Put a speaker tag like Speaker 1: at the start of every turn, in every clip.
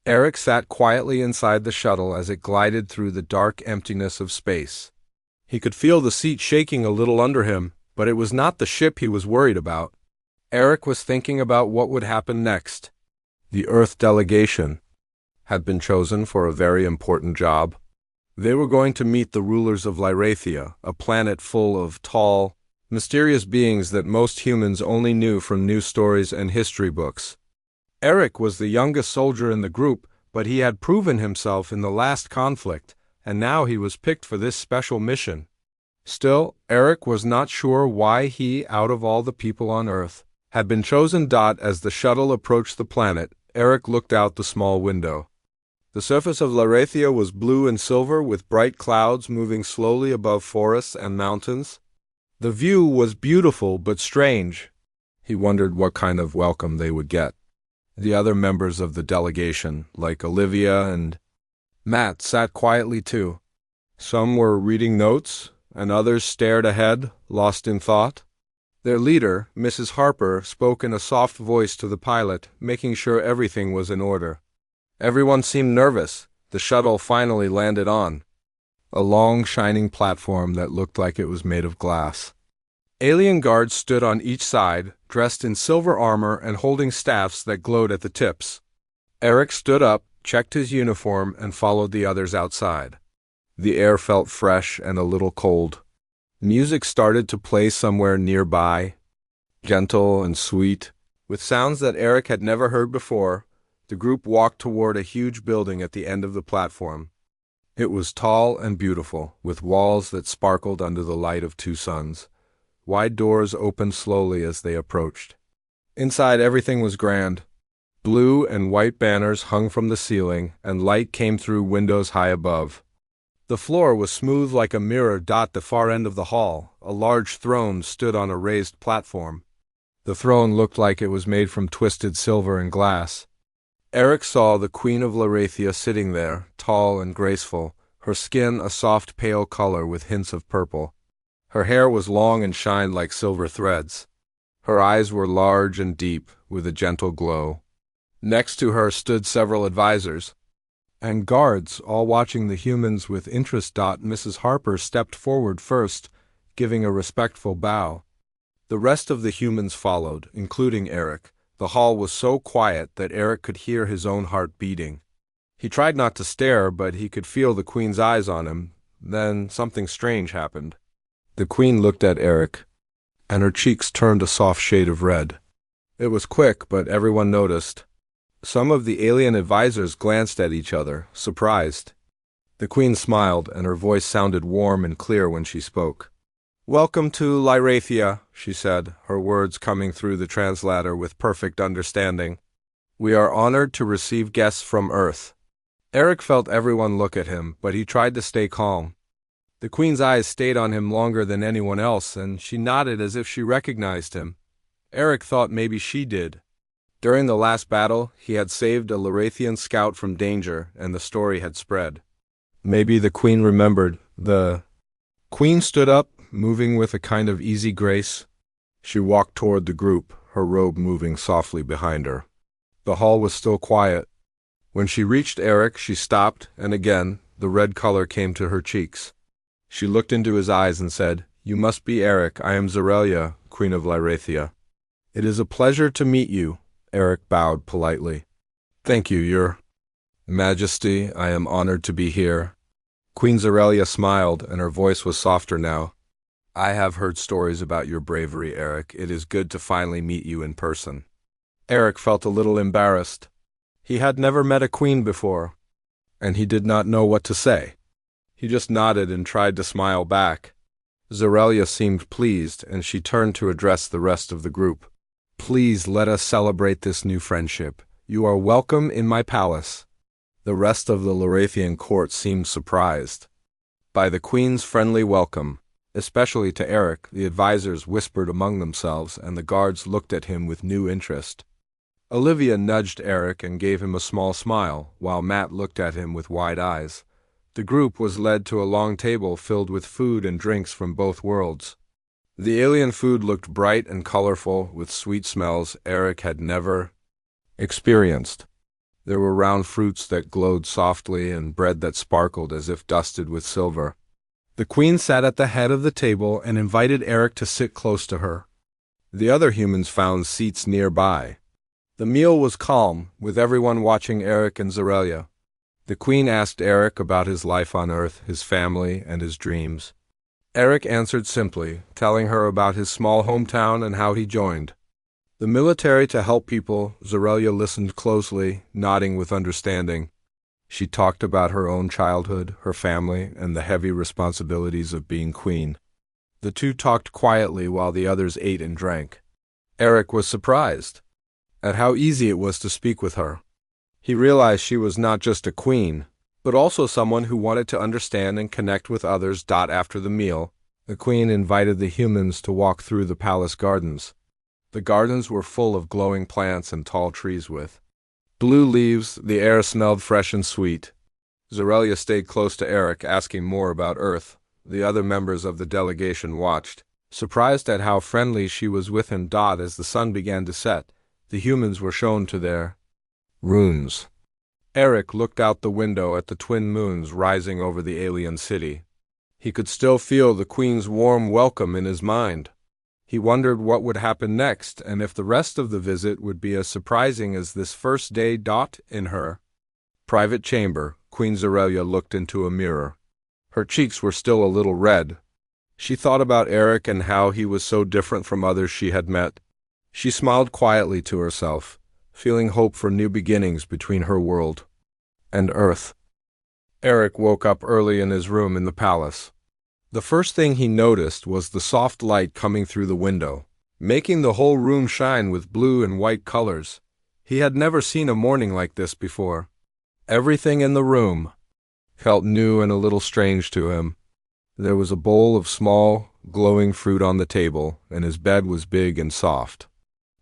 Speaker 1: Eric sat quietly inside the shuttle as it glided through the dark emptiness of space. He could feel the seat shaking a little under him, but it was not the ship he was worried about. Eric was thinking about what would happen next. The Earth delegation had been chosen for a very important job. They were going to meet the rulers of Lyrathia, a planet full of tall, mysterious beings that most humans only knew from news stories and history books. Eric was the youngest soldier in the group, but he had proven himself in the last conflict, and now he was picked for this special mission. Still, Eric was not sure why he, out of all the people on Earth, had been chosen. As the shuttle approached the planet, Eric looked out the small window. The surface of Lyrathia was blue and silver, with bright clouds moving slowly above forests and mountains. The view was beautiful but strange. He wondered what kind of welcome they would get. The other members of the delegation, like Olivia and Matt, sat quietly too. Some were reading notes, and others stared ahead, lost in thought. Their leader, Mrs. Harper, spoke in a soft voice to the pilot, making sure everything was in order. Everyone seemed nervous. The shuttle finally landed on a long, shining platform that looked like it was made of glass. Alien guards stood on each side, dressed in silver armor and holding staffs that glowed at the tips. Eric stood up, checked his uniform, and followed the others outside. The air felt fresh and a little cold. Music started to play somewhere nearby, gentle and sweet, with sounds that Eric had never heard before. The group walked toward a huge building at the end of the platform. It was tall and beautiful, with walls that sparkled under the light of two suns. Wide doors opened slowly as they approached. Inside, everything was grand. Blue and white banners hung from the ceiling, and light came through windows high above. The floor was smooth like a mirror. The far end of the hall, a large throne stood on a raised platform. The throne looked like it was made from twisted silver and glass. Eric saw the Queen of Lyrathia sitting there, tall and graceful, her skin a soft pale color with hints of purple. Her hair was long and shined like silver threads. Her eyes were large and deep, with a gentle glow. Next to her stood several advisors and guards, all watching the humans with interest. Mrs. Harper stepped forward first, giving a respectful bow. The rest of the humans followed, including Eric. The hall was so quiet that Eric could hear his own heart beating. He tried not to stare, but he could feel the Queen's eyes on him. Then something strange happened. The Queen looked at Eric, and her cheeks turned a soft shade of red. It was quick, but everyone noticed. Some of the alien advisors glanced at each other, surprised. The Queen smiled, and her voice sounded warm and clear when she spoke. "Welcome to Lyrathia," she said, her words coming through the translator with perfect understanding. "We are honored to receive guests from Earth." Eric felt everyone look at him, but he tried to stay calm. The Queen's eyes stayed on him longer than anyone else, and she nodded as if she recognized him. Eric thought maybe she did. During the last battle, he had saved a Lyrathian scout from danger, and the story had spread. Maybe the Queen remembered. The Queen stood up, moving with a kind of easy grace. She walked toward the group, her robe moving softly behind her. The hall was still quiet. When she reached Eric, she stopped, and again, the red color came to her cheeks. She looked into his eyes and said, "You must be Eric. I am Zorelia, Queen of Lyrathia." "It is a pleasure to meet you," Eric bowed politely. "Thank you, Your Majesty. I am honored to be here." Queen Zorelia smiled, and her voice was softer now. "I have heard stories about your bravery, Eric. It is good to finally meet you in person." Eric felt a little embarrassed. He had never met a queen before, and he did not know what to say. He just nodded and tried to smile back. Zorelia seemed pleased, and she turned to address the rest of the group. "Please let us celebrate this new friendship. You are welcome in my palace." The rest of the Lyrathian court seemed surprised by the Queen's friendly welcome. Especially to Eric, the advisors whispered among themselves, and the guards looked at him with new interest. Olivia nudged Eric and gave him a small smile, while Matt looked at him with wide eyes. The group was led to a long table filled with food and drinks from both worlds. The alien food looked bright and colorful, with sweet smells Eric had never experienced. There were round fruits that glowed softly and bread that sparkled as if dusted with silver. The queen sat at the head of the table and invited Eric to sit close to her. The other humans found seats nearby. The meal was calm, with everyone watching Eric and Zorelia. The queen asked Eric about his life on Earth, his family, and his dreams. Eric answered simply, telling her about his small hometown and how he joined the military to help people. Zorelia listened closely, nodding with understanding. She talked about her own childhood, her family, and the heavy responsibilities of being queen. The two talked quietly while the others ate and drank. Eric was surprised at how easy it was to speak with her. He realized she was not just a queen, but also someone who wanted to understand and connect with others. After the meal, the queen invited the humans to walk through the palace gardens. The gardens were full of glowing plants and tall trees with blue leaves. The air smelled fresh and sweet. Zorelia stayed close to Eric, asking more about Earth. The other members of the delegation watched, surprised at how friendly she was with him. As the sun began to set, the humans were shown to their rooms. Eric looked out the window at the twin moons rising over the alien city. He could still feel the queen's warm welcome in his mind. He wondered what would happen next, and if the rest of the visit would be as surprising as this first day. In her private chamber, Queen Zorelia looked into a mirror. Her cheeks were still a little red. She thought about Eric and how he was so different from others she had met. She smiled quietly to herself, feeling hope for new beginnings between her world and Earth. Eric woke up early in his room in the palace. The first thing he noticed was the soft light coming through the window, making the whole room shine with blue and white colors. He had never seen a morning like this before. Everything in the room felt new and a little strange to him. There was a bowl of small, glowing fruit on the table, and his bed was big and soft.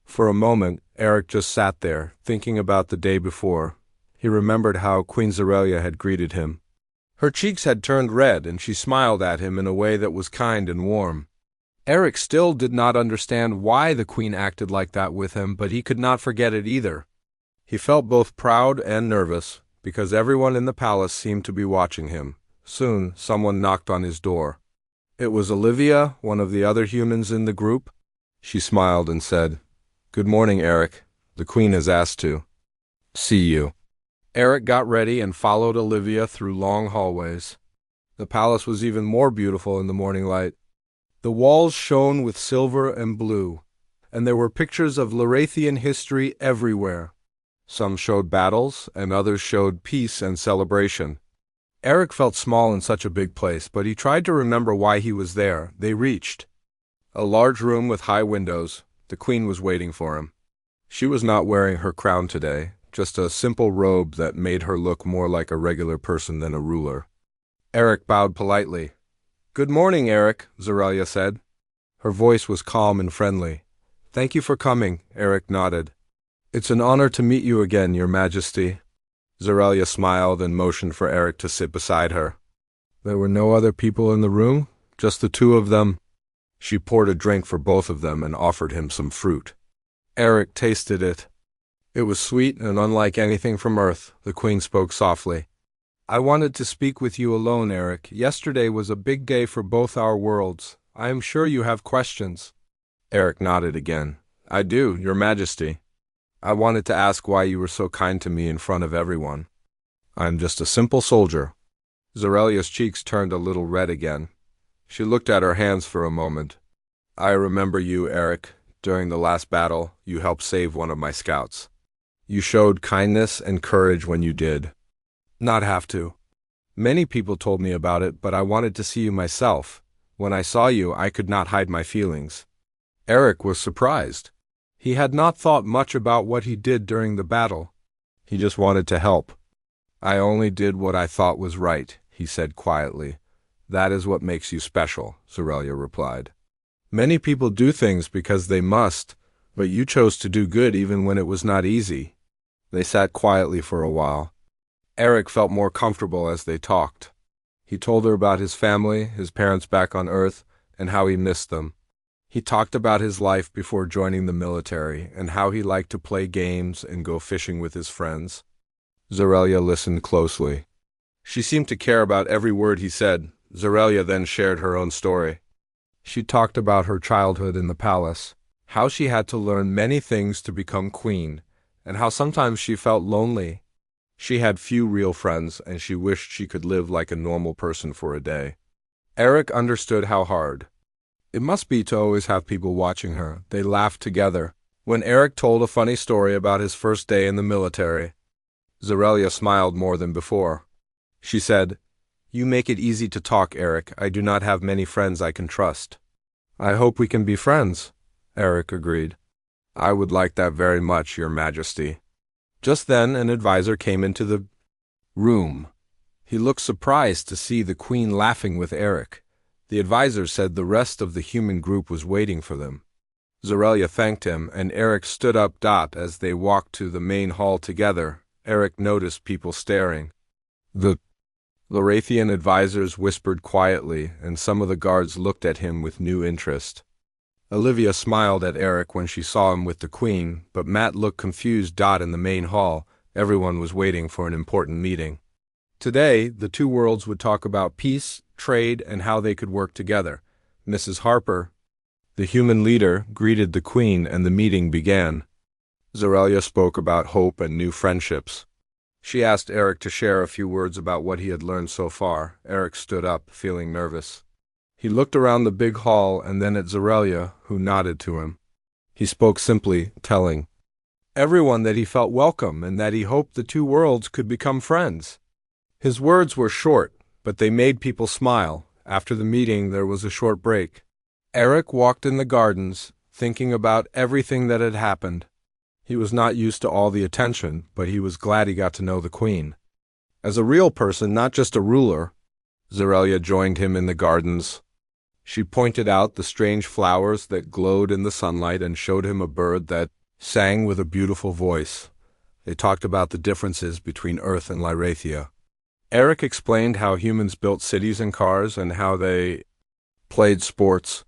Speaker 1: For a moment, Eric just sat there, thinking about the day before. He remembered how Queen Zorelia had greeted him. Her cheeks had turned red, and she smiled at him in a way that was kind and warm. Eric still did not understand why the queen acted like that with him, but he could not forget it either. He felt both proud and nervous, because everyone in the palace seemed to be watching him. Soon, someone knocked on his door. It was Olivia, one of the other humans in the group. She smiled and said, "Good morning, Eric. The queen has asked to see you." Eric got ready and followed Olivia through long hallways. The palace was even more beautiful in the morning light. The walls shone with silver and blue, and there were pictures of Larathian history everywhere. Some showed battles, and others showed peace and celebration. Eric felt small in such a big place, but he tried to remember why he was there. They reached a large room with high windows. The queen was waiting for him. She was not wearing her crown today, just a simple robe that made her look more like a regular person than a ruler. Eric bowed politely. "Good morning, Eric," Zorelia said. Her voice was calm and friendly. "Thank you for coming," Eric nodded. "It's an honor to meet you again, Your Majesty." Zorelia smiled and motioned for Eric to sit beside her. There were no other people in the room, just the two of them. She poured a drink for both of them and offered him some fruit. Eric tasted it. It was sweet and unlike anything from Earth. The queen spoke softly. "I wanted to speak with you alone, Eric. Yesterday was a big day for both our worlds. I am sure you have questions." Eric nodded again. "I do, Your Majesty. I wanted to ask why you were so kind to me in front of everyone. I'm just a simple soldier." Zorelia's cheeks turned a little red again. She looked at her hands for a moment. "I remember you, Eric. During the last battle, you helped save one of my scouts. You showed kindness and courage when you did. Not have to. Many people told me about it, but I wanted to see you myself. When I saw you, I could not hide my feelings." Eric was surprised. He had not thought much about what he did during the battle. He just wanted to help. "I only did what I thought was right," he said quietly. "That is what makes you special," Zorelia replied. "Many people do things because they must, but you chose to do good even when it was not easy." They sat quietly for a while. Eric felt more comfortable as they talked. He told her about his family, his parents back on Earth, and how he missed them. He talked about his life before joining the military and how he liked to play games and go fishing with his friends. Zorelia listened closely. She seemed to care about every word he said. Zorelia then shared her own story. She talked about her childhood in the palace, how she had to learn many things to become queen, and how sometimes she felt lonely. She had few real friends, and she wished she could live like a normal person for a day. Eric understood how hard it must be to always have people watching her. They laughed together when Eric told a funny story about his first day in the military. Zorelia smiled more than before. She said, "You make it easy to talk, Eric. I do not have many friends I can trust." "I hope we can be friends," Eric agreed. "I would like that very much, Your Majesty." Just then an advisor came into the room. He looked surprised to see the Queen laughing with Eric. The advisor said the rest of the human group was waiting for them. Zorelia thanked him, and Eric stood up. As they walked to the main hall together, Eric noticed people staring. The Lorathian advisors whispered quietly, and some of the guards looked at him with new interest. Olivia smiled at Eric when she saw him with the Queen, but Matt looked confused. In the main hall, everyone was waiting for an important meeting. Today, the two worlds would talk about peace, trade, and how they could work together. Mrs. Harper, the human leader, greeted the Queen, and the meeting began. Zorelia spoke about hope and new friendships. She asked Eric to share a few words about what he had learned so far. Eric stood up, feeling nervous. He looked around the big hall and then at Zorelia, who nodded to him. He spoke simply, telling everyone that he felt welcome and that he hoped the two worlds could become friends. His words were short, but they made people smile. After the meeting, there was a short break. Eric walked in the gardens, thinking about everything that had happened. He was not used to all the attention, but he was glad he got to know the Queen. As a real person, not just a ruler, Zorelia joined him in the gardens. She pointed out the strange flowers that glowed in the sunlight and showed him a bird that sang with a beautiful voice. They talked about the differences between Earth and Lyrathia. Eric explained how humans built cities and cars and how they played sports.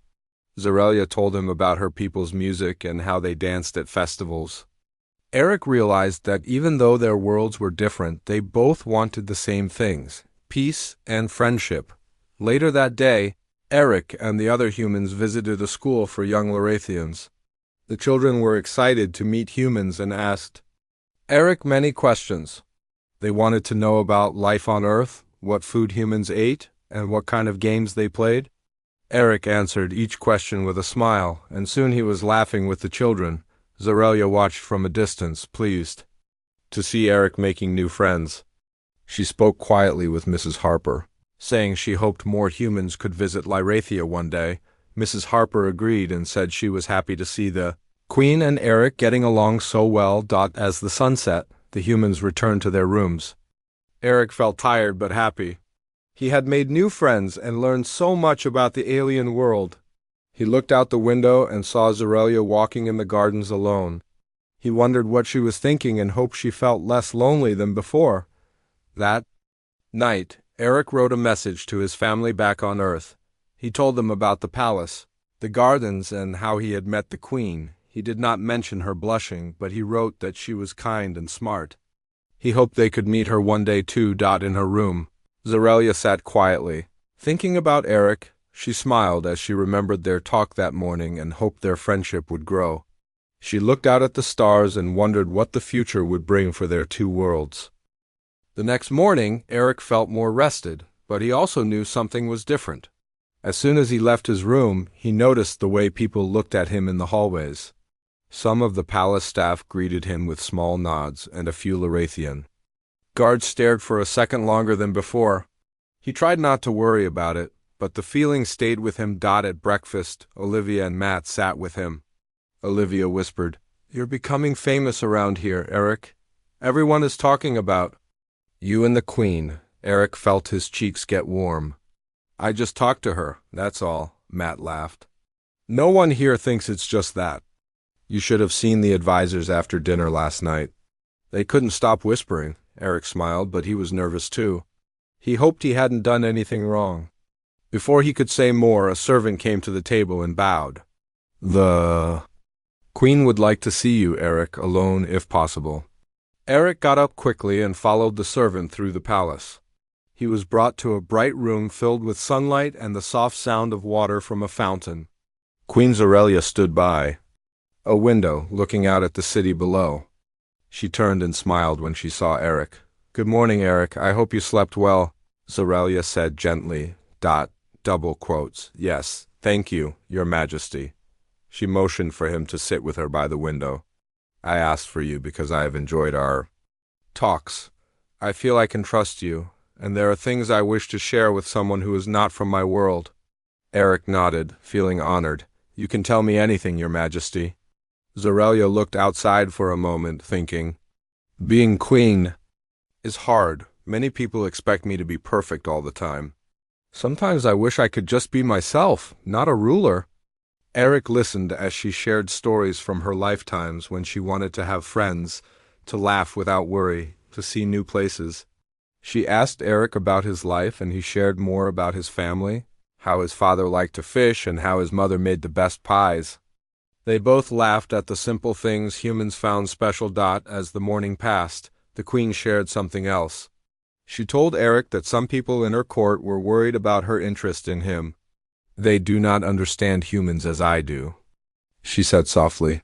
Speaker 1: Zorelia told him about her people's music and how they danced at festivals. Eric realized that even though their worlds were different, they both wanted the same things: peace and friendship. Later that day, Eric and the other humans visited a school for young Lorathians. The children were excited to meet humans and asked Eric many questions. They wanted to know about life on Earth, what food humans ate, and what kind of games they played. Eric answered each question with a smile, and soon he was laughing with the children. Zorelia watched from a distance, pleased to see Eric making new friends. She spoke quietly with Mrs. Harper, saying she hoped more humans could visit Lyrathia one day. Mrs. Harper agreed and said she was happy to see the Queen and Eric getting along so well. As the sun set, the humans returned to their rooms. Eric felt tired but happy. He had made new friends and learned so much about the alien world. He looked out the window and saw Zorelia walking in the gardens alone. He wondered what she was thinking and hoped she felt less lonely than before. That night, Eric wrote a message to his family back on Earth. He told them about the palace, the gardens, and how he had met the Queen. He did not mention her blushing, but he wrote that she was kind and smart. He hoped they could meet her one day too. In her room, Zorelia sat quietly, thinking about Eric. She smiled as she remembered their talk that morning and hoped their friendship would grow. She looked out at the stars and wondered what the future would bring for their two worlds. The next morning, Eric felt more rested, but he also knew something was different. As soon as he left his room, he noticed the way people looked at him in the hallways. Some of the palace staff greeted him with small nods, and a few Lorathian guards stared for a second longer than before. He tried not to worry about it, but the feeling stayed with him. At breakfast, Olivia and Matt sat with him. Olivia whispered, "You're becoming famous around here, Eric. Everyone is talking about you and the Queen." Eric felt his cheeks get warm. "I just talked to her, that's all," Matt laughed. "No one here thinks it's just that. You should have seen the advisors after dinner last night. They couldn't stop whispering." Eric smiled, but he was nervous too. He hoped he hadn't done anything wrong. Before he could say more, a servant came to the table and bowed. "The Queen would like to see you, Eric, alone if possible." Eric got up quickly and followed the servant through the palace. He was brought to a bright room filled with sunlight and the soft sound of water from a fountain. Queen Zorelia stood by a window, looking out at the city below. She turned and smiled when she saw Eric. "Good morning, Eric. I hope you slept well," Zorelia said gently. Double quotes. "Yes, thank you, Your Majesty." She motioned for him to sit with her by the window. "I asked for you because I have enjoyed our talks. I feel I can trust you, and there are things I wish to share with someone who is not from my world." Eric nodded, feeling honored. "You can tell me anything, Your Majesty." Zorelia looked outside for a moment, thinking, "Being queen is hard. Many people expect me to be perfect all the time. Sometimes I wish I could just be myself, not a ruler." Eric listened as she shared stories from her lifetimes when she wanted to have friends, to laugh without worry, to see new places. She asked Eric about his life, and he shared more about his family, how his father liked to fish and how his mother made the best pies. They both laughed at the simple things humans found special. As the morning passed, the queen shared something else. She told Eric that some people in her court were worried about her interest in him. "They do not understand humans as I do," she said softly.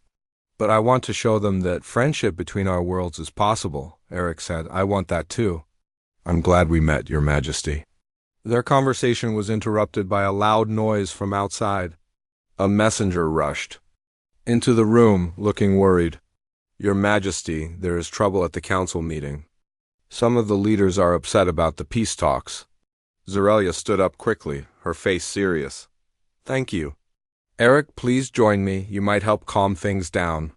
Speaker 1: "But I want to show them that friendship between our worlds is possible," Eric said. "I want that too." "I'm glad we met, Your Majesty." Their conversation was interrupted by a loud noise from outside. A messenger rushed into the room, looking worried. "Your Majesty, there is trouble at the council meeting. Some of the leaders are upset about the peace talks." Zorelia stood up quickly, her face serious. "Thank you. Eric, please join me. You might help calm things down."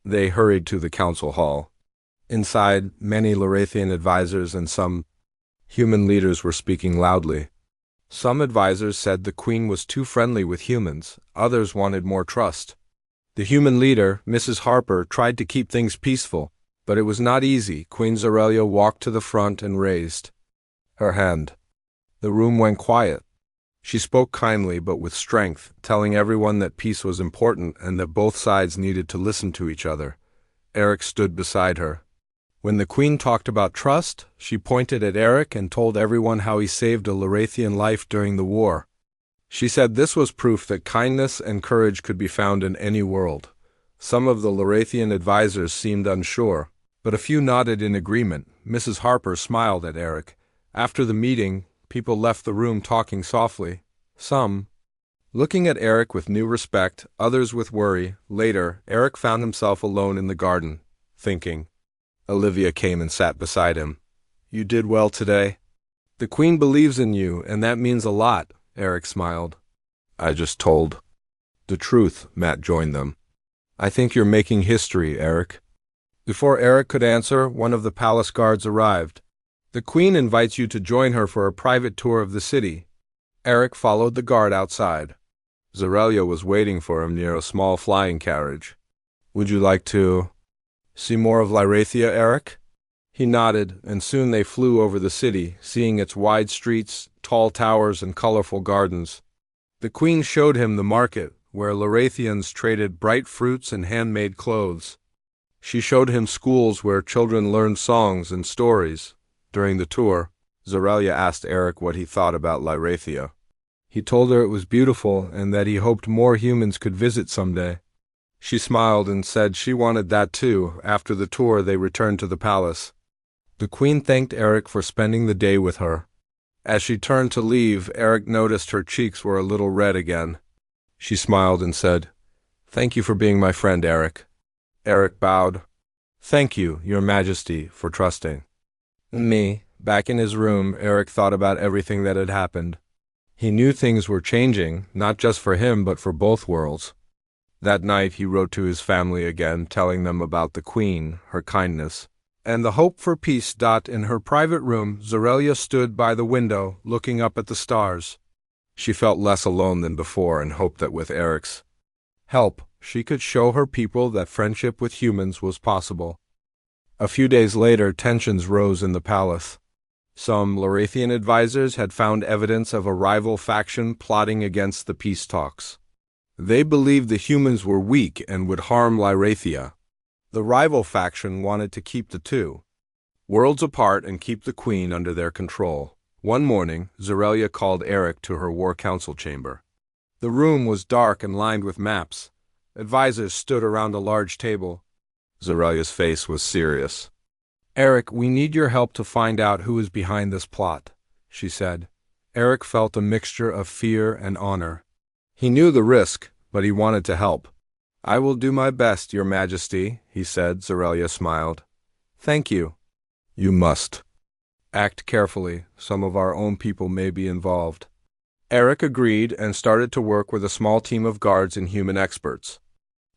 Speaker 1: They hurried to the council hall. Inside, many Larathian advisors and some human leaders were speaking loudly. Some advisors said the queen was too friendly with humans. Others wanted more trust. The human leader, Mrs. Harper, tried to keep things peaceful, but it was not easy. Queen Zorelia walked to the front and raised her hand. The room went quiet. She spoke kindly but with strength, telling everyone that peace was important and that both sides needed to listen to each other. Eric stood beside her. When the queen talked about trust, she pointed at Eric and told everyone how he saved a Larathian life during the war. She said this was proof that kindness and courage could be found in any world. Some of the Larathian advisors seemed unsure, but a few nodded in agreement. Mrs. Harper smiled at Eric. After the meeting, people left the room talking softly. Some looking at Eric with new respect, others with worry. Later, Eric found himself alone in the garden, thinking. Olivia came and sat beside him. "You did well today. The queen believes in you, and that means a lot," Eric smiled. "I just told the truth," Matt joined them. "I think you're making history, Eric." Before Eric could answer, one of the palace guards arrived. "The queen invites you to join her for a private tour of the city." Eric followed the guard outside. Zorelia was waiting for him near a small flying carriage. "Would you like to see more of Lyrathia, Eric?" He nodded, and soon they flew over the city, seeing its wide streets, tall towers, and colorful gardens. The queen showed him the market, where Larathians traded bright fruits and handmade clothes. She showed him schools where children learned songs and stories. During the tour, Zorelia asked Eric what he thought about Lyrathia. He told her it was beautiful and that he hoped more humans could visit someday. She smiled and said she wanted that too. After the tour, they returned to the palace. The queen thanked Eric for spending the day with her. As she turned to leave, Eric noticed her cheeks were a little red again. She smiled and said, "Thank you for being my friend, Eric." Eric bowed. "Thank you, Your Majesty, for trusting me." Back in his room, Eric thought about everything that had happened. He knew things were changing, not just for him but for both worlds. That night he wrote to his family again, telling them about the queen, her kindness, and the hope for peace. In her private room, Zorelia stood by the window, looking up at the stars. She felt less alone than before and hoped that with Eric's help, she could show her people that friendship with humans was possible. A few days later, tensions rose in the palace. Some Larathian advisors had found evidence of a rival faction plotting against the peace talks. They believed the humans were weak and would harm Lyrathia. The rival faction wanted to keep the two worlds apart and keep the queen under their control. One morning, Zorelia called Eric to her war council chamber. The room was dark and lined with maps. Advisors stood around a large table. Zorelia's face was serious. "Eric, we need your help to find out who is behind this plot," she said. Eric felt a mixture of fear and honor. He knew the risk, but he wanted to help. "I will do my best, Your Majesty," he said. Zorelia smiled. "Thank you." "You must act carefully. Some of our own people may be involved." Eric agreed and started to work with a small team of guards and human experts.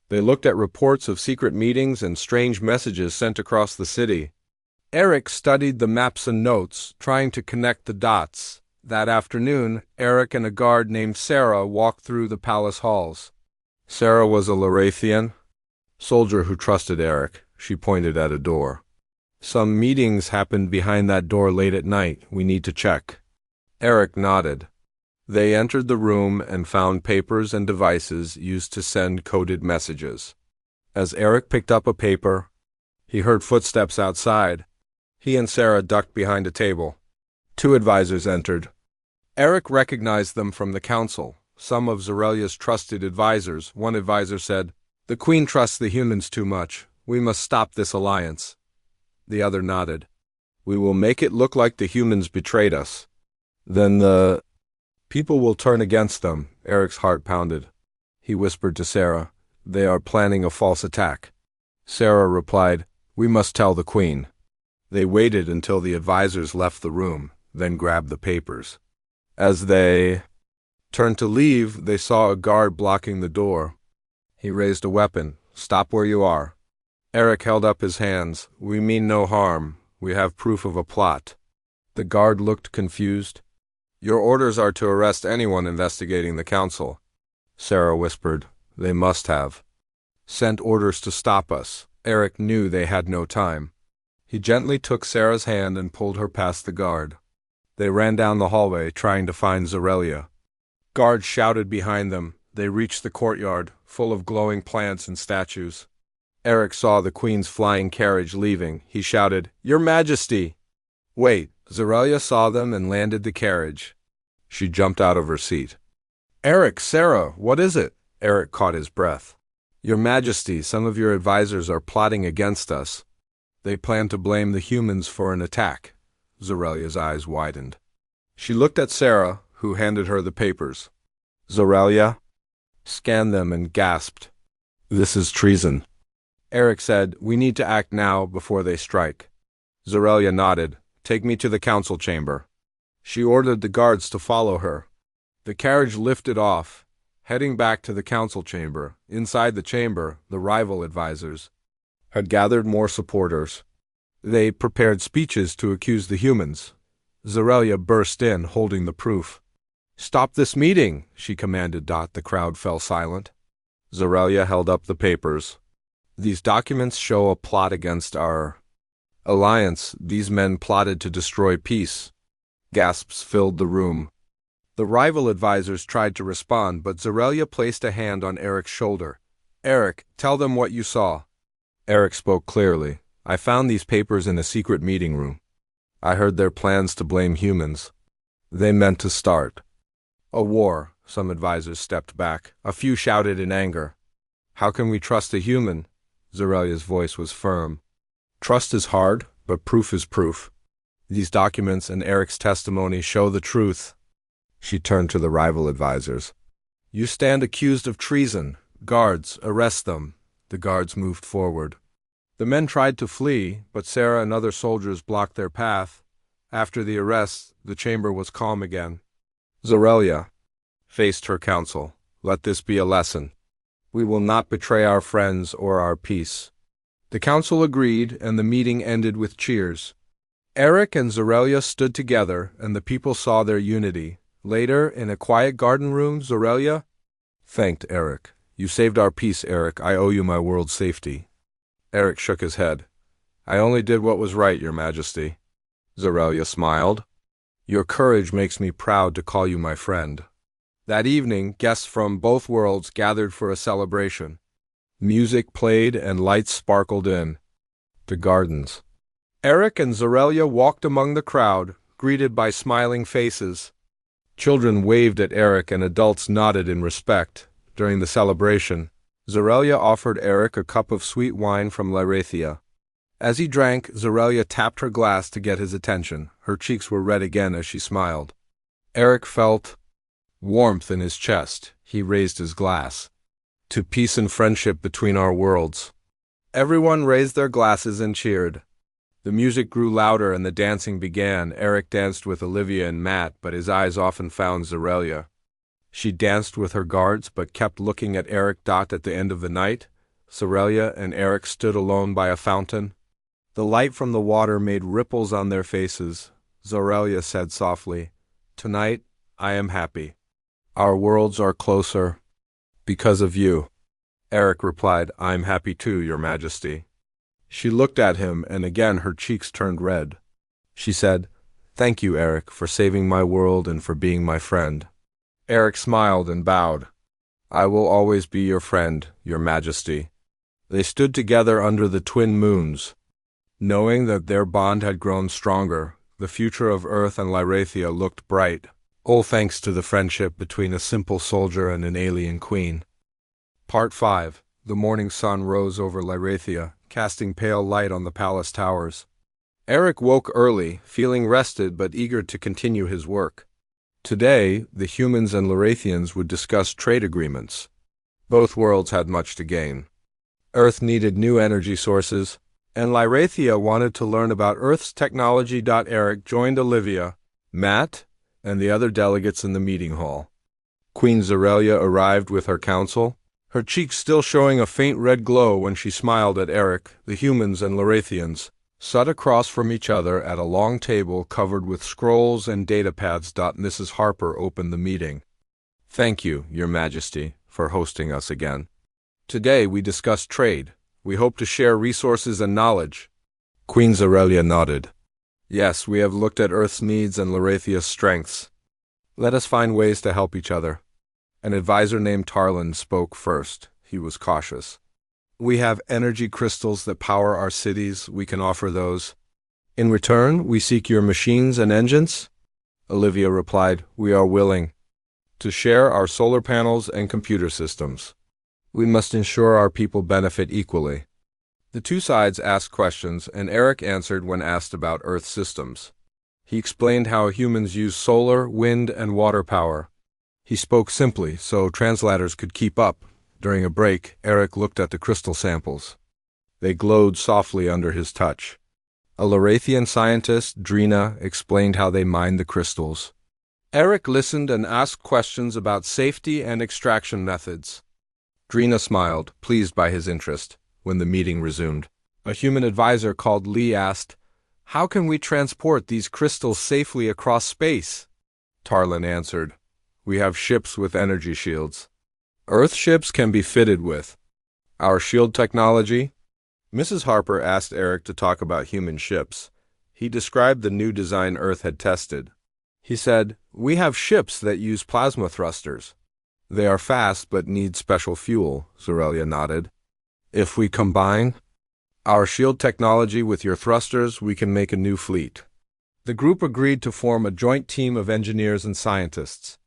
Speaker 1: They looked at reports of secret meetings and strange messages sent across the city. Eric studied the maps and notes, trying to connect the dots. That afternoon, Eric and a guard named Sarah walked through the palace halls. Sarah was a Lorathian soldier who trusted Eric. She pointed at a door. "Some meetings happened behind that door late at night. We need to check." Eric nodded. They entered the room and found papers and devices used to send coded messages. As Eric picked up a paper, he heard footsteps outside. He and Sarah ducked behind a table. Two advisors entered. Eric recognized them from the council, some of Zorelia's trusted advisors. One advisor said, "The Queen trusts the humans too much. We must stop this alliance." The other nodded. "We will make it look like the humans betrayed us. Then the people will turn against them." Eric's heart pounded. He whispered to Sarah, "They are planning a false attack." Sarah replied, "We must tell the Queen." They waited until the advisors left the room, then grabbed the papers. As they turned to leave, they saw a guard blocking the door. He raised a weapon. "Stop where you are." Eric held up his hands. "We mean no harm. We have proof of a plot." The guard looked confused. "Your orders are to arrest anyone investigating the council." Sarah whispered, "They must have sent orders to stop us." Eric knew they had no time. He gently took Sarah's hand and pulled her past the guard. They ran down the hallway, trying to find Zorelia. Guards shouted behind them. They reached the courtyard, full of glowing plants and statues. Eric saw the Queen's flying carriage leaving. He shouted, "Your Majesty!" "Wait!" Zorelia saw them and landed the carriage. She jumped out of her seat. "Eric, Sarah, what is it?" Eric caught his breath. "Your Majesty, some of your advisors are plotting against us. They plan to blame the humans for an attack." Zorelia's eyes widened. She looked at Sarah, who handed her the papers. Zorelia scanned them and gasped. "This is treason." Eric said, "We need to act now before they strike." Zorelia nodded. "Take me to the council chamber." She ordered the guards to follow her. The carriage lifted off, heading back to the council chamber. Inside the chamber, the rival advisors had gathered more supporters. They prepared speeches to accuse the humans. Zorelia burst in, holding the proof. "Stop this meeting," she commanded. The crowd fell silent. Zorelia held up the papers. "These documents show a plot against our alliance. These men plotted to destroy peace." Gasps filled the room. The rival advisors tried to respond, but Zorelia placed a hand on Eric's shoulder. "Eric, tell them what you saw." Eric spoke clearly. "I found these papers in a secret meeting room. I heard their plans to blame humans. They meant to start a war." Some advisors stepped back. A few shouted in anger. "How can we trust a human?" Zorelia's voice was firm. "Trust is hard, but proof is proof. These documents and Eric's testimony show the truth." She turned to the rival advisors. "You stand accused of treason. Guards, arrest them." The guards moved forward. The men tried to flee, but Sarah and other soldiers blocked their path. After the arrest, the chamber was calm again. Zorelia faced her council. "Let this be a lesson. We will not betray our friends or our peace." The council agreed, and the meeting ended with cheers. Eric and Zorelia stood together, and the people saw their unity. Later, in a quiet garden room, Zorelia thanked Eric. "You saved our peace, Eric. I owe you my world's safety." Eric shook his head. "I only did what was right, Your Majesty." Zorelia smiled. "Your courage makes me proud to call you my friend." That evening, guests from both worlds gathered for a celebration. Music played and lights sparkled in the gardens. Eric and Zorelia walked among the crowd, greeted by smiling faces. Children waved at Eric and adults nodded in respect. During the celebration, Zorelia offered Eric a cup of sweet wine from Lyrathia. As he drank, Zorelia tapped her glass to get his attention. Her cheeks were red again as she smiled. Eric felt warmth in his chest. He raised his glass. To peace and friendship between our worlds. Everyone raised their glasses and cheered. The music grew louder and the dancing began. Eric danced with Olivia and Matt, but his eyes often found Zorelia. She danced with her guards, but kept looking at Eric. At the end of the night, Zorelia and Eric stood alone by a fountain. The light from the water made ripples on their faces. Zorelia said softly, "Tonight, I am happy. Our worlds are closer because of you." Eric replied, "I'm happy too, Your Majesty." She looked at him, and again her cheeks turned red. She said, "Thank you, Eric, for saving my world and for being my friend." Eric smiled and bowed. "I will always be your friend, Your Majesty." They stood together under the twin moons. Knowing that their bond had grown stronger, the future of Earth and Lyrathia looked bright, all thanks to the friendship between a simple soldier and an alien queen. Part 5. The morning sun rose over Lyrathia, casting pale light on the palace towers. Eric woke early, feeling rested but eager to continue his work. Today, the humans and Lyrathians would discuss trade agreements. Both worlds had much to gain. Earth needed new energy sources, and Lyrathia wanted to learn about Earth's technology. Eric joined Olivia, Matt, and the other delegates in the meeting hall. Queen Zorelia arrived with her council, her cheeks still showing a faint red glow when she smiled at Eric. The humans and Lyrathians sat across from each other at a long table covered with scrolls and datapads. Mrs. Harper opened the meeting. "Thank you, Your Majesty, for hosting us again. Today we discuss trade. We hope to share resources and knowledge." Queen Zorelia nodded. "Yes, we have looked at Earth's needs and Lyrathia's strengths. Let us find ways to help each other." An advisor named Tarlin spoke first. He was cautious. "We have energy crystals that power our cities. We can offer those. In return, we seek your machines and engines." Olivia replied, "We are willing to share our solar panels and computer systems. We must ensure our people benefit equally." The two sides asked questions, and Eric answered when asked about Earth systems. He explained how humans use solar, wind, and water power. He spoke simply, so translators could keep up. During a break, Eric looked at the crystal samples. They glowed softly under his touch. A Lyrathian scientist, Drina, explained how they mined the crystals. Eric listened and asked questions about safety and extraction methods. Drina smiled, pleased by his interest. When the meeting resumed, a human advisor called Lee asked, "How can we transport these crystals safely across space?" Tarlin answered, "We have ships with energy shields. Earth ships can be fitted with our shield technology." Mrs. Harper asked Eric to talk about human ships. He described the new design Earth had tested. He said, "We have ships that use plasma thrusters. They are fast but need special fuel." Zorelia nodded. "If we combine our shield technology with your thrusters, we can make a new fleet." The group agreed to form a joint team of engineers and scientists.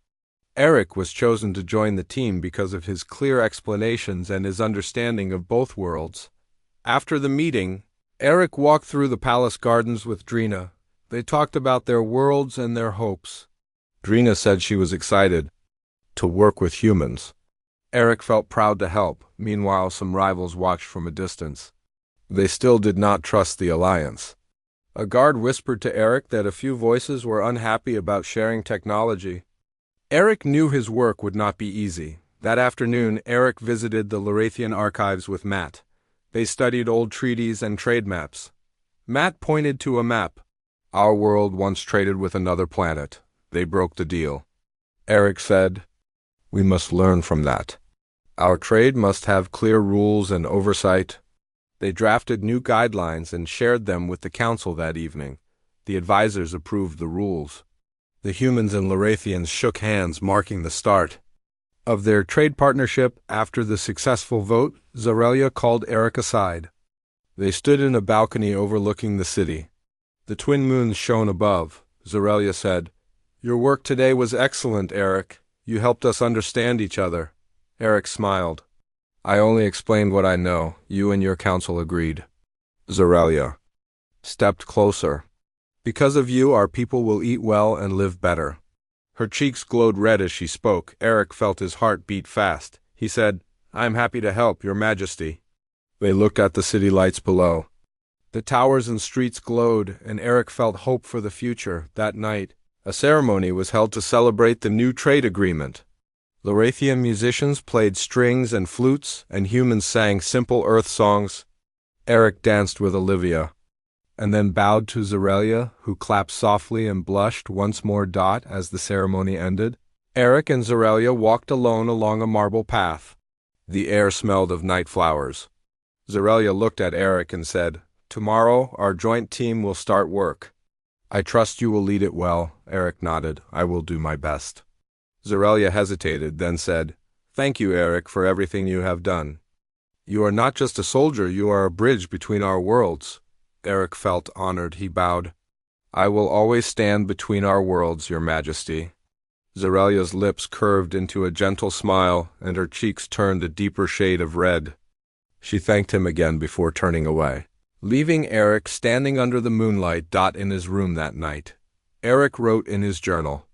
Speaker 1: Eric was chosen to join the team because of his clear explanations and his understanding of both worlds. After the meeting, Eric walked through the palace gardens with Drina. They talked about their worlds and their hopes. Drina said she was excited to work with humans. Eric felt proud to help. Meanwhile, some rivals watched from a distance. They still did not trust the alliance. A guard whispered to Eric that a few voices were unhappy about sharing technology. Eric knew his work would not be easy. That afternoon, Eric visited the Lyrathian archives with Matt. They studied old treaties and trade maps. Matt pointed to a map. "Our world once traded with another planet. They broke the deal." Eric said, "We must learn from that. Our trade must have clear rules and oversight." They drafted new guidelines and shared them with the council that evening. The advisors approved the rules. The humans and Lyrathians shook hands, marking the start. of their trade partnership. After the successful vote, Zarelya called Eric aside. They stood in a balcony overlooking the city. The twin moons shone above. Zarelya said, "Your work today was excellent, Eric. You helped us understand each other." Eric smiled. "I only explained what I know. You and your council agreed." Zarelya stepped closer. "Because of you, our people will eat well and live better." Her cheeks glowed red as she spoke. Eric felt his heart beat fast. He said, "I am happy to help, Your Majesty." They looked at the city lights below. The towers and streets glowed, and Eric felt hope for the future. That night, a ceremony was held to celebrate the new trade agreement. Larathian musicians played strings and flutes, and humans sang simple earth songs. Eric danced with Olivia, and then bowed to Zarelya, who clapped softly and blushed once more. As the ceremony ended, Eric and Zarelya walked alone along a marble path. The air smelled of night flowers. Zarelya looked at Eric and said, "Tomorrow, our joint team will start work. I trust you will lead it well." Eric nodded. "I will do my best." Zarelya hesitated, then said, "Thank you, Eric, for everything you have done. You are not just a soldier, you are a bridge between our worlds." Eric felt honored. He bowed. "I will always stand between our worlds, Your Majesty." Zarelya's lips curved into a gentle smile, and her cheeks turned a deeper shade of red. She thanked him again before turning away, leaving Eric standing under the moonlight. In his room that night, Eric wrote in his journal.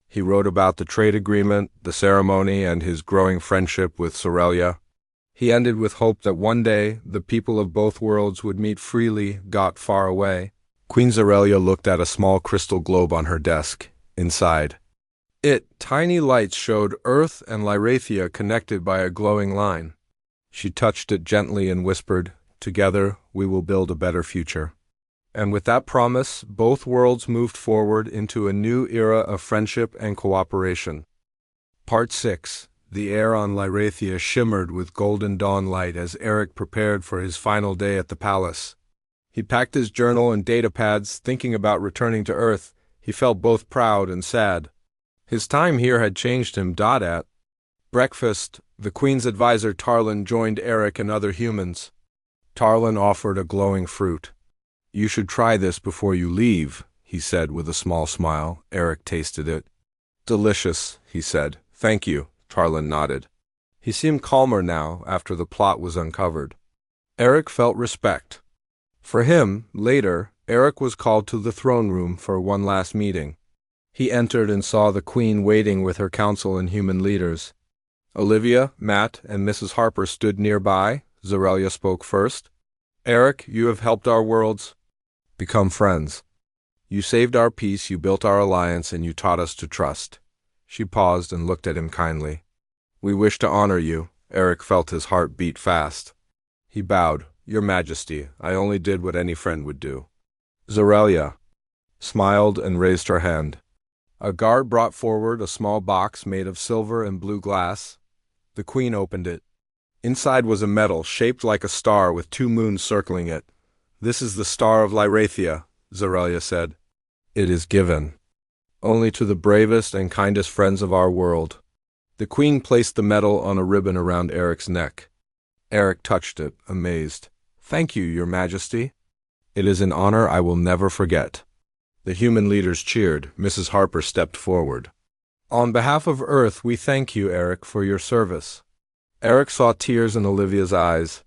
Speaker 1: He wrote about the trade agreement, the ceremony, and his growing friendship with Zarelya. He ended with hope that one day the people of both worlds would meet freely. Got far away. Queen Zarelya looked at a small crystal globe on her desk. Inside tiny lights showed Earth and Lyrathia connected by a glowing line. She touched it gently and whispered, "Together we will build a better future." And with that promise, both worlds moved forward into a new era of friendship and cooperation. Part 6. The air on Lyrathia shimmered with golden dawn light as Eric prepared for his final day at the palace. He packed his journal and datapads, thinking about returning to Earth. He felt both proud and sad. His time here had changed him. At breakfast, the Queen's advisor Tarlin joined Eric and other humans. Tarlin offered a glowing fruit. "You should try this before you leave," he said with a small smile. Eric tasted it. "Delicious," he said. "Thank you." Tarlin nodded. He seemed calmer now after the plot was uncovered. Eric felt respect. For him, later, Eric was called to the throne room for one last meeting. He entered and saw the Queen waiting with her council and human leaders. Olivia, Matt, and Mrs. Harper stood nearby. Zarelya spoke first. "Eric, you have helped our worlds become friends. You saved our peace, you built our alliance, and you taught us to trust." She paused and looked at him kindly. "We wish to honor you." Eric felt his heart beat fast. He bowed. "Your Majesty, I only did what any friend would do." Zarelya smiled and raised her hand. A guard brought forward a small box made of silver and blue glass. The Queen opened it. Inside was a medal shaped like a star with two moons circling it. "This is the Star of Lyrathia," Zarelya said. "It is given only to the bravest and kindest friends of our world." The Queen placed the medal on a ribbon around Eric's neck. Eric touched it, amazed. "Thank you, Your Majesty. It is an honor I will never forget." The human leaders cheered. Mrs. Harper stepped forward. "On behalf of Earth, we thank you, Eric, for your service." Eric saw tears in Olivia's eyes.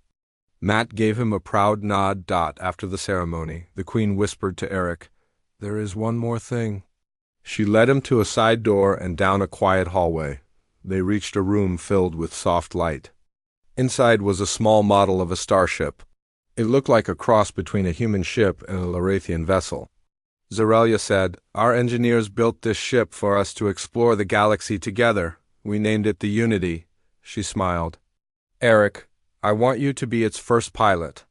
Speaker 1: Matt gave him a proud nod. After the ceremony, the Queen whispered to Eric, "There is one more thing." She led him to a side door and down a quiet hallway. They reached a room filled with soft light. Inside was a small model of a starship. It looked like a cross between a human ship and a Larathian vessel. Zarelya said, "Our engineers built this ship for us to explore the galaxy together. We named it the Unity." She smiled. "Eric, I want you to be its first pilot."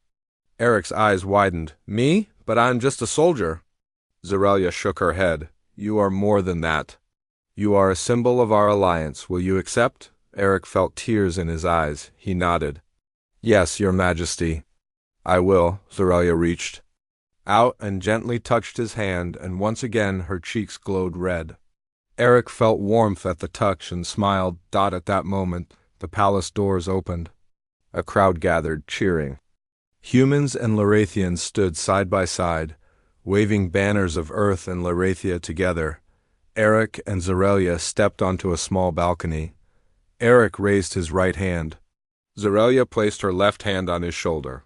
Speaker 1: Eric's eyes widened. "Me? But I'm just a soldier." Zarelya shook her head. "You are more than that. You are a symbol of our alliance. Will you accept?" Eric felt tears in his eyes. He nodded. "Yes, Your Majesty. I will." Zarelya reached out and gently touched his hand, and once again her cheeks glowed red. Eric felt warmth at the touch and smiled. At that moment, the palace doors opened. A crowd gathered, cheering. Humans and Larathians stood side by side, waving banners of Earth and Larathia together. Eric and Zorelia stepped onto a small balcony. Eric raised his right hand. Zorelia placed her left hand on his shoulder.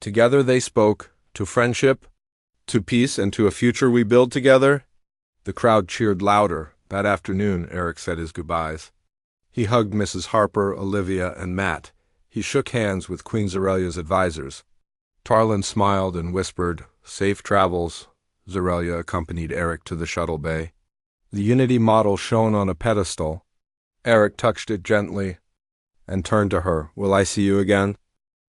Speaker 1: Together they spoke, to friendship, to peace, and to a future we build together. The crowd cheered louder. That afternoon, Eric said his goodbyes. He hugged Mrs. Harper, Olivia, and Matt. He shook hands with Queen Zorelia's advisors. Tarlin smiled and whispered, "Safe travels." Zorelia accompanied Eric to the shuttle bay. The Unity model shone on a pedestal. Eric touched it gently and turned to her. "Will I see you again?"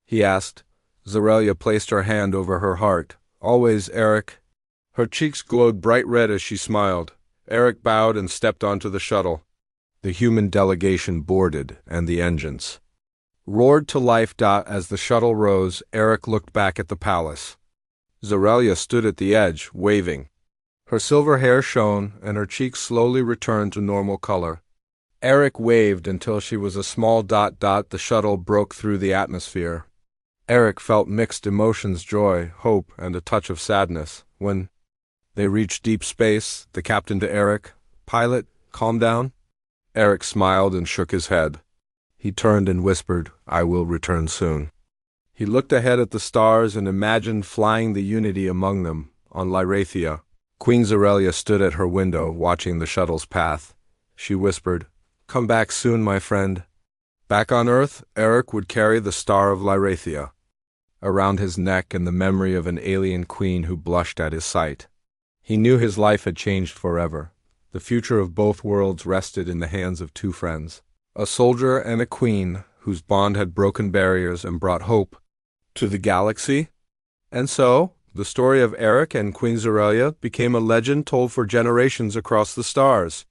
Speaker 1: he asked. Zorelia placed her hand over her heart. "Always, Eric." Her cheeks glowed bright red as she smiled. Eric bowed and stepped onto the shuttle. The human delegation boarded, and the engines roared to life. As the shuttle rose, Eric looked back at the palace. Zorelia stood at the edge, waving. Her silver hair shone, and her cheeks slowly returned to normal color. Eric waved until she was a small dot. The shuttle broke through the atmosphere. Eric felt mixed emotions, joy, hope, and a touch of sadness. When they reached deep space, the captain to Eric, "Pilot, calm down." Eric smiled and shook his head. He turned and whispered, "I will return soon." He looked ahead at the stars and imagined flying the Unity among them, on Lyrathia. Queen Zorelia stood at her window, watching the shuttle's path. She whispered, "Come back soon, my friend." Back on Earth, Eric would carry the star of Lyrathia around his neck in the memory of an alien queen who blushed at his sight. He knew his life had changed forever. The future of both worlds rested in the hands of two friends, a soldier and a queen whose bond had broken barriers and brought hope to the galaxy. And so, the story of Eric and Queen Zorelia became a legend told for generations across the stars.